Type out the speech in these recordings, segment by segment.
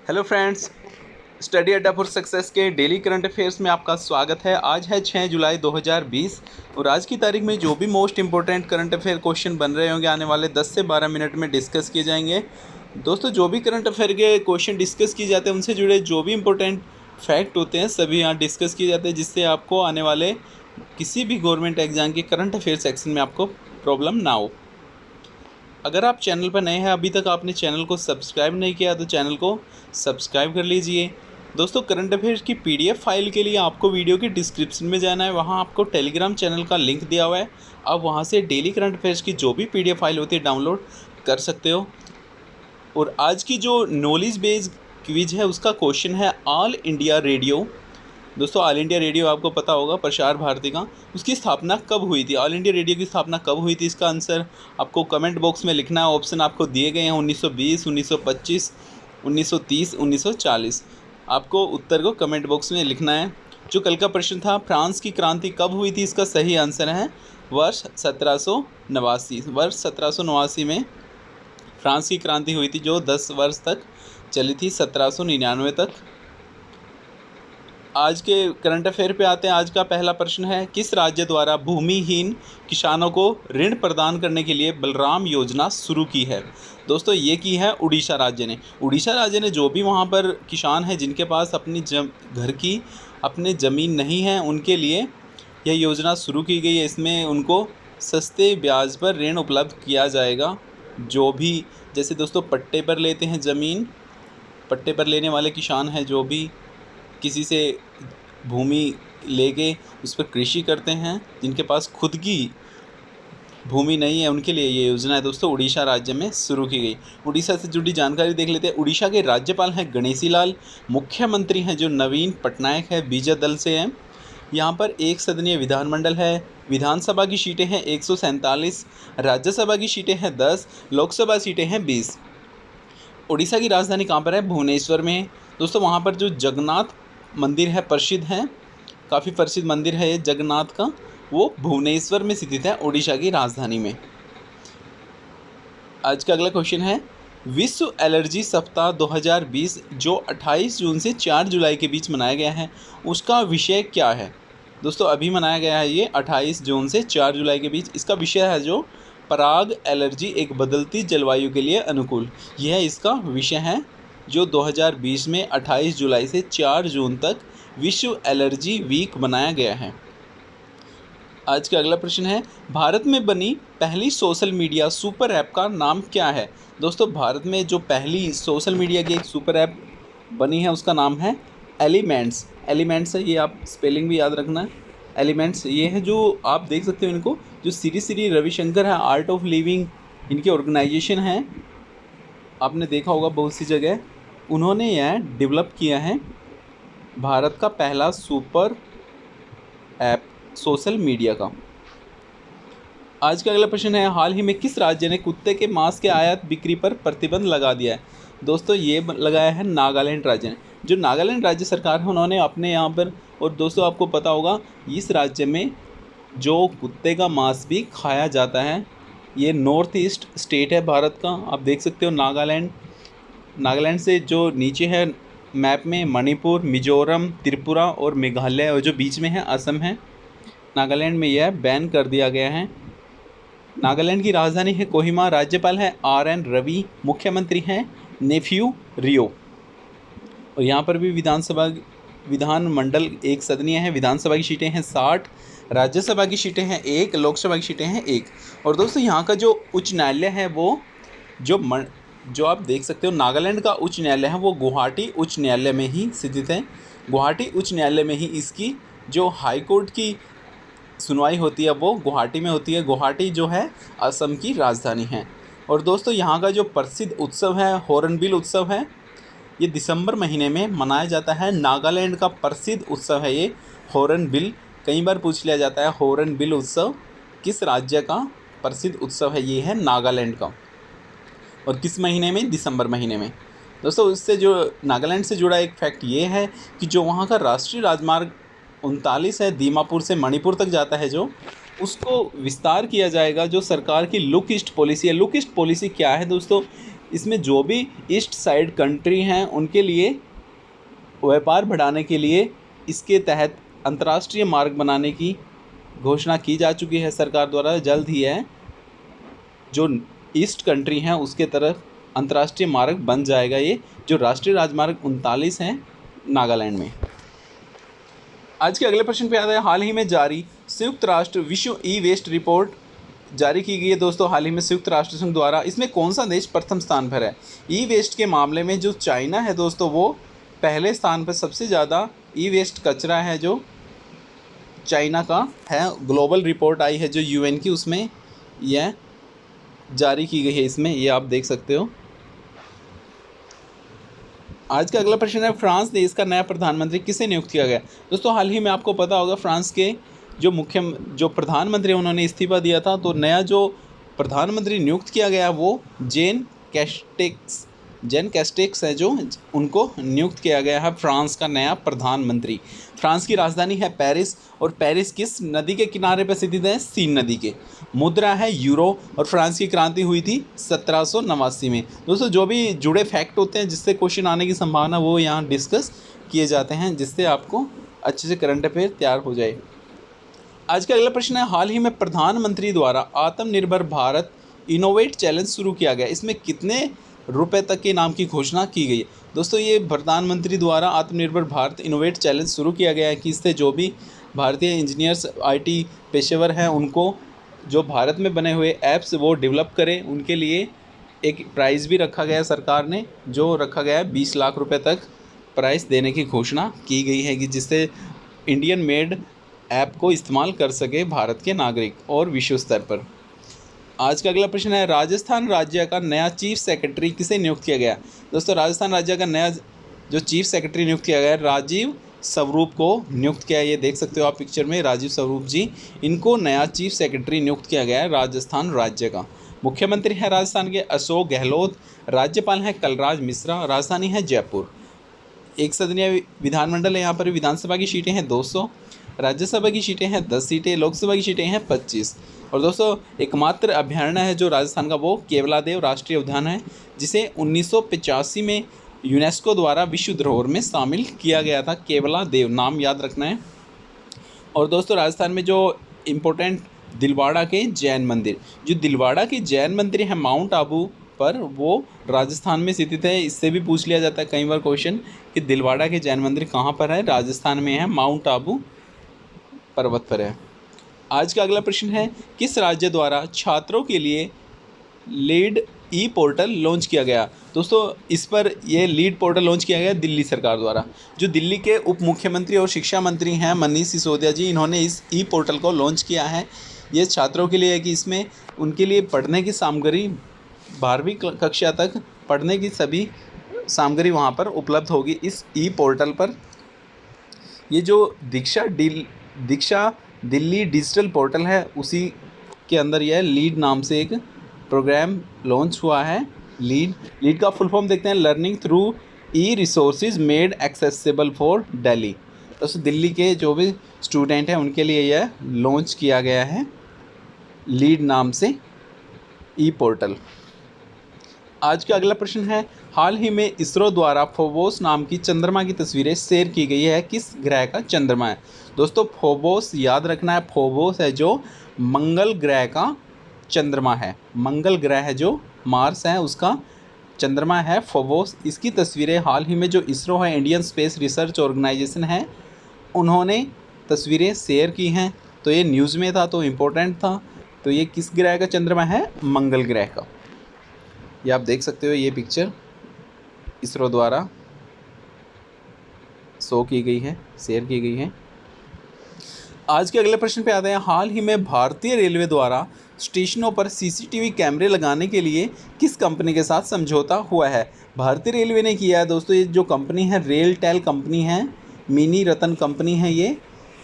Hello friends, study अड्डा for success के daily current affairs में आपका स्वागत है। आज है 6 जुलाई 2020 और आज की तारीख में जो भी most important current affair question बन रहे होंगे आने वाले 10 से 12 मिनट में डिस्कस किए जाएंगे। दोस्तों, जो भी करंट अफेयर के क्वेश्चन डिस्कस किए जाते हैं उनसे जुड़े जो भी इंपॉर्टेंट फैक्ट होते हैं सभी यहाँ डिस्कस किए जाते हैं, जिससे आपको आने वाले किसी भी गवर्नमेंट एग्जाम के करंट अफेयर सेक्शन में आपको प्रॉब्लम ना हो। अगर आप चैनल पर नए हैं, अभी तक आपने चैनल को सब्सक्राइब नहीं किया तो चैनल को सब्सक्राइब कर लीजिए। दोस्तों, करंट अफेयर्स की पीडीएफ फाइल के लिए आपको वीडियो के डिस्क्रिप्शन में जाना है, वहां आपको टेलीग्राम चैनल का लिंक दिया हुआ है। आप वहां से डेली करंट अफेयर्स की जो भी पीडीएफ फाइल होती है डाउनलोड कर सकते हो। और आज की जो नॉलेज बेस्ड क्विज है उसका क्वेश्चन है ऑल इंडिया रेडियो। दोस्तों, ऑल इंडिया रेडियो आपको पता होगा प्रसार भारती का, उसकी स्थापना कब हुई थी? ऑल इंडिया रेडियो की स्थापना कब हुई थी? इसका आंसर आपको कमेंट बॉक्स में लिखना है। ऑप्शन आपको दिए गए हैं 1920, 1925, 1930, 1940। आपको उत्तर को कमेंट बॉक्स में लिखना है। जो कल का प्रश्न था, फ्रांस की क्रांति कब हुई थी? इसका सही आंसर है वर्ष 1789। वर्ष 1789 में फ्रांस की क्रांति हुई थी, जो 10 वर्ष तक चली थी, 1799 तक। आज के करंट अफेयर पे आते हैं। आज का पहला प्रश्न है, किस राज्य द्वारा भूमिहीन किसानों को ऋण प्रदान करने के लिए बलराम योजना शुरू की है? दोस्तों, ये की है उड़ीसा राज्य ने। उड़ीसा राज्य ने जो भी वहाँ पर किसान हैं जिनके पास अपनी घर की अपने ज़मीन नहीं है, उनके लिए यह योजना शुरू की गई है। इसमें उनको सस्ते ब्याज पर ऋण उपलब्ध किया जाएगा। जो भी जैसे दोस्तों पट्टे पर लेते हैं ज़मीन, पट्टे पर लेने वाले किसान हैं, जो भी किसी से भूमि लेके उस पर कृषि करते हैं, जिनके पास खुद की भूमि नहीं है, उनके लिए ये योजना है दोस्तों उड़ीसा राज्य में शुरू की गई। उड़ीसा से जुड़ी जानकारी देख लेते हैं। उड़ीसा के राज्यपाल हैं गणेशी लाल। मुख्यमंत्री हैं जो नवीन पटनायक है, बीजेपी दल से हैं। यहाँ पर एक सदनीय विधानमंडल है। विधानसभा की सीटें हैं 147, राज्यसभा की सीटें हैं 10, लोकसभा सीटें हैं 20। उड़ीसा की राजधानी कहाँ पर है? भुवनेश्वर में। दोस्तों, वहाँ पर जो जगन्नाथ मंदिर है, प्रसिद्ध है, काफ़ी प्रसिद्ध मंदिर है ये जगन्नाथ का, वो भुवनेश्वर में स्थित है, उड़ीसा की राजधानी में। आज का अगला क्वेश्चन है, विश्व एलर्जी सप्ताह 2020 जो 28 जून से 4 जुलाई के बीच मनाया गया है, उसका विषय क्या है? दोस्तों, अभी मनाया गया है ये 28 जून से 4 जुलाई के बीच। इसका विषय है जो पराग एलर्जी एक बदलती जलवायु के लिए अनुकूल। यह इसका विषय है जो 2020 में 28 जुलाई से 4 जून तक विश्व एलर्जी वीक बनाया गया है। आज का अगला प्रश्न है, भारत में बनी पहली सोशल मीडिया सुपर ऐप का नाम क्या है? दोस्तों, भारत में जो पहली सोशल मीडिया की एक सुपर ऐप बनी है उसका नाम है एलिमेंट्स। एलिमेंट्स है, ये आप स्पेलिंग भी याद रखना है। एलिमेंट्स ये है, जो आप देख सकते हो इनको, जो श्री रविशंकर है, आर्ट ऑफ लिविंग इनकी ऑर्गेनाइजेशन है, आपने देखा होगा बहुत सी जगह, उन्होंने यह डेवलप किया है भारत का पहला सुपर ऐप सोशल मीडिया का। आज का अगला प्रश्न है, हाल ही में किस राज्य ने कुत्ते के मांस के आयात बिक्री पर प्रतिबंध लगा दिया है? दोस्तों, ये लगाया है नागालैंड राज्य ने। जो नागालैंड राज्य सरकार है उन्होंने अपने यहाँ पर, और दोस्तों आपको पता होगा इस राज्य में जो कुत्ते का मांस भी खाया जाता है, ये नॉर्थ ईस्ट स्टेट है भारत का। आप देख सकते हो नागालैंड, नागालैंड से जो नीचे है मैप में मणिपुर, मिजोरम, त्रिपुरा और मेघालय, और जो बीच में है असम है। नागालैंड में यह बैन कर दिया गया है। नागालैंड की राजधानी है कोहिमा। राज्यपाल है RN रवि। मुख्यमंत्री हैं नेफ्यू रियो। और यहाँ पर भी विधानमंडल एक सदनीय है। विधानसभा की सीटें हैं 60, राज्यसभा की सीटें हैं 1, लोकसभा की सीटें हैं 1। और दोस्तों, यहाँ का जो उच्च न्यायालय है वो जो आप देख सकते हो नागालैंड का उच्च न्यायालय है वो गुवाहाटी उच्च न्यायालय में ही स्थित है। गुवाहाटी उच्च न्यायालय में ही इसकी जो हाई कोर्ट की सुनवाई होती है वो गुवाहाटी में होती है। गुवाहाटी जो है असम की राजधानी है। और दोस्तों, यहाँ का जो प्रसिद्ध उत्सव है हॉर्नबिल उत्सव है, ये दिसंबर महीने में मनाया जाता है। नागालैंड का प्रसिद्ध उत्सव है ये हॉर्नबिल। कई बार पूछ लिया जाता है हॉर्नबिल उत्सव किस राज्य का प्रसिद्ध उत्सव है? ये है नागालैंड का। और किस महीने में? दिसंबर महीने में। दोस्तों, इससे जो नागालैंड से जुड़ा एक फैक्ट ये है कि जो वहाँ का राष्ट्रीय राजमार्ग 39 है, दीमापुर से मणिपुर तक जाता है, जो उसको विस्तार किया जाएगा। जो सरकार की लुक ईस्ट पॉलिसी है, लुक ईस्ट पॉलिसी क्या है दोस्तों? इसमें जो भी ईस्ट साइड कंट्री हैं उनके लिए व्यापार बढ़ाने के लिए इसके तहत अंतर्राष्ट्रीय मार्ग बनाने की घोषणा की जा चुकी है सरकार द्वारा। जल्द ही है जो ईस्ट कंट्री हैं उसके तरफ अंतर्राष्ट्रीय मार्ग बन जाएगा ये, जो राष्ट्रीय राजमार्ग 39 हैं नागालैंड में। आज के अगले प्रश्न पे आता है, हाल ही में जारी संयुक्त राष्ट्र विश्व ई वेस्ट रिपोर्ट जारी की गई है दोस्तों हाल ही में संयुक्त राष्ट्र संघ द्वारा। इसमें कौन सा देश प्रथम स्थान पर है? ई वेस्ट के मामले में जो चाइना है दोस्तों वो पहले स्थान पर, सबसे ज़्यादा ई वेस्ट कचरा है जो चाइना का है। ग्लोबल रिपोर्ट आई है जो यूएन की, उसमें यह जारी की गई है, इसमें ये आप देख सकते हो। आज का अगला प्रश्न है, फ्रांस देश का नया प्रधानमंत्री किसे नियुक्त किया गया? दोस्तों हाल ही में आपको पता होगा फ्रांस के जो प्रधानमंत्री उन्होंने इस्तीफा दिया था, तो नया जो प्रधानमंत्री नियुक्त किया गया वो जेन कैस्टेक्स है जो उनको नियुक्त किया गया है फ्रांस का नया प्रधानमंत्री। फ्रांस की राजधानी है पेरिस, और पेरिस किस नदी के किनारे पर स्थित है? सीन नदी के। मुद्रा है यूरो, और फ्रांस की क्रांति हुई थी 1789 में। दोस्तों जो भी जुड़े फैक्ट होते हैं जिससे क्वेश्चन आने की संभावना वो यहाँ डिस्कस किए जाते हैं, जिससे आपको अच्छे से करंट अफेयर तैयार हो जाए। आज का अगला प्रश्न है, हाल ही में प्रधानमंत्री द्वारा आत्मनिर्भर भारत इनोवेट चैलेंज शुरू किया गया, इसमें कितने रुपए तक के इनाम की घोषणा की गई है? दोस्तों ये प्रधानमंत्री द्वारा आत्मनिर्भर भारत इनोवेट चैलेंज शुरू किया गया है कि इससे जो भी भारतीय इंजीनियर्स आईटी पेशेवर हैं उनको जो भारत में बने हुए ऐप्स वो डेवलप करें, उनके लिए एक प्राइज़ भी रखा गया है सरकार ने, जो रखा गया है 20 लाख रुपए तक प्राइज़ देने की घोषणा की गई है कि जिससे इंडियन मेड ऐप को इस्तेमाल कर सके भारत के नागरिक और विश्व स्तर पर। आज का अगला प्रश्न है, राजस्थान राज्य का नया चीफ सेक्रेटरी किसे नियुक्त किया गया? दोस्तों राजस्थान राज्य का नया जो चीफ सेक्रेटरी नियुक्त किया गया है राजीव स्वरूप को नियुक्त किया है। ये देख सकते हो आप पिक्चर में, राजीव स्वरूप जी, इनको नया चीफ सेक्रेटरी नियुक्त किया गया है राजस्थान राज्य का। मुख्यमंत्री है राजस्थान के अशोक गहलोत, राज्यपाल हैं कलराज मिश्रा, राजधानी है जयपुर। एक सदनीय विधानमंडल है, यहाँ पर विधानसभा की सीटें हैं 200, राज्यसभा की सीटें हैं 10 सीटें, लोकसभा की सीटें हैं 25। और दोस्तों एकमात्र अभयारण्य है जो राजस्थान का वो केवलादेव राष्ट्रीय उद्यान है, जिसे 1985 में यूनेस्को द्वारा विश्व धरोहर में शामिल किया गया था। केवलादेव नाम याद रखना है। और दोस्तों राजस्थान में जो इम्पोर्टेंट दिलवाड़ा के जैन मंदिर, जो दिलवाड़ा के जैन मंदिर है माउंट आबू पर, वो राजस्थान में स्थित है। इससे भी पूछ लिया जाता है कई बार क्वेश्चन कि दिलवाड़ा के जैन मंदिर कहाँ पर है? राजस्थान में है, माउंट आबू पर्वत पर है। आज का अगला प्रश्न है, किस राज्य द्वारा छात्रों के लिए लीड ई पोर्टल लॉन्च किया गया? दोस्तों इस पर यह लीड पोर्टल लॉन्च किया गया दिल्ली सरकार द्वारा। जो दिल्ली के उप मुख्यमंत्री और शिक्षा मंत्री हैं मनीष सिसोदिया जी, इन्होंने इस ई पोर्टल को लॉन्च किया है। ये छात्रों के लिए है कि इसमें उनके लिए पढ़ने की सामग्री 12वीं कक्षा तक पढ़ने की सभी सामग्री वहाँ पर उपलब्ध होगी इस ई पोर्टल पर। ये जो दीक्षा दिल्ली डिजिटल पोर्टल है उसी के अंदर यह लीड नाम से एक प्रोग्राम लॉन्च हुआ है। लीड का फुल फॉर्म देखते हैं, learning through E resources made accessible for Delhi. तो दिल्ली के जो भी स्टूडेंट हैं उनके लिए यह लॉन्च किया गया है लीड नाम से ई पोर्टल। आज का अगला प्रश्न है, हाल ही में इसरो द्वारा फोबोस नाम की चंद्रमा की तस्वीरें शेयर की गई है, किस ग्रह का चंद्रमा है? दोस्तों फोबोस याद रखना है, फोबोस है जो मंगल ग्रह का चंद्रमा है। मंगल ग्रह है जो मार्स है उसका चंद्रमा है फोबोस। इसकी तस्वीरें हाल ही में जो इसरो है, इंडियन स्पेस रिसर्च ऑर्गेनाइजेशन है, उन्होंने तस्वीरें शेयर की हैं। तो ये न्यूज़ में था तो इम्पोर्टेंट था। तो ये किस ग्रह का चंद्रमा है? मंगल ग्रह का। ये आप देख सकते हो, ये पिक्चर इसरो द्वारा शो की गई है, शेयर की गई है। आज के अगले प्रश्न पे आते हैं, हाल ही में भारतीय रेलवे द्वारा स्टेशनों पर सीसीटीवी कैमरे लगाने के लिए किस कंपनी के साथ समझौता हुआ है? भारतीय रेलवे ने किया है दोस्तों। ये जो कंपनी है रेलटेल कंपनी है, मिनी रतन कंपनी है, ये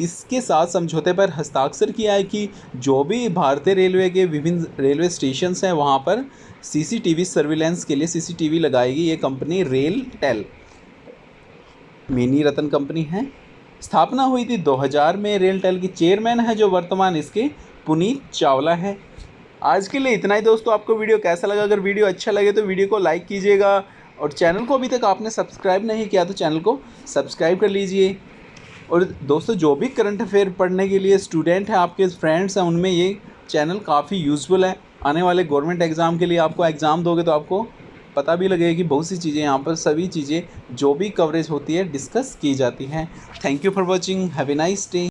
इसके साथ समझौते पर हस्ताक्षर किया है कि जो भी भारतीय रेलवे के विभिन्न रेलवे स्टेशंस हैं वहाँ पर सीसीटीवी सर्विलेंस के लिए सीसीटीवी लगाएगी ये कंपनी रेलटेल, मिनी रतन कंपनी है। स्थापना हुई थी 2000 में। रेलटेल की चेयरमैन है जो वर्तमान इसके पुनीत चावला है। आज के लिए इतना ही दोस्तों। आपको वीडियो कैसा लगा? अगर वीडियो अच्छा लगे तो वीडियो को लाइक कीजिएगा, और चैनल को अभी तक आपने सब्सक्राइब नहीं किया तो चैनल को सब्सक्राइब कर लीजिए। और दोस्तों, जो भी करंट अफेयर पढ़ने के लिए स्टूडेंट हैं, आपके फ्रेंड्स हैं, उनमें ये चैनल काफ़ी यूज़फुल है। आने वाले गवर्नमेंट एग्ज़ाम के लिए आपको एग्ज़ाम दोगे तो आपको पता भी लगेगा कि बहुत सी चीज़ें यहाँ पर, सभी चीज़ें जो भी कवरेज होती है डिस्कस की जाती हैं। Thank you for watching, have a nice day.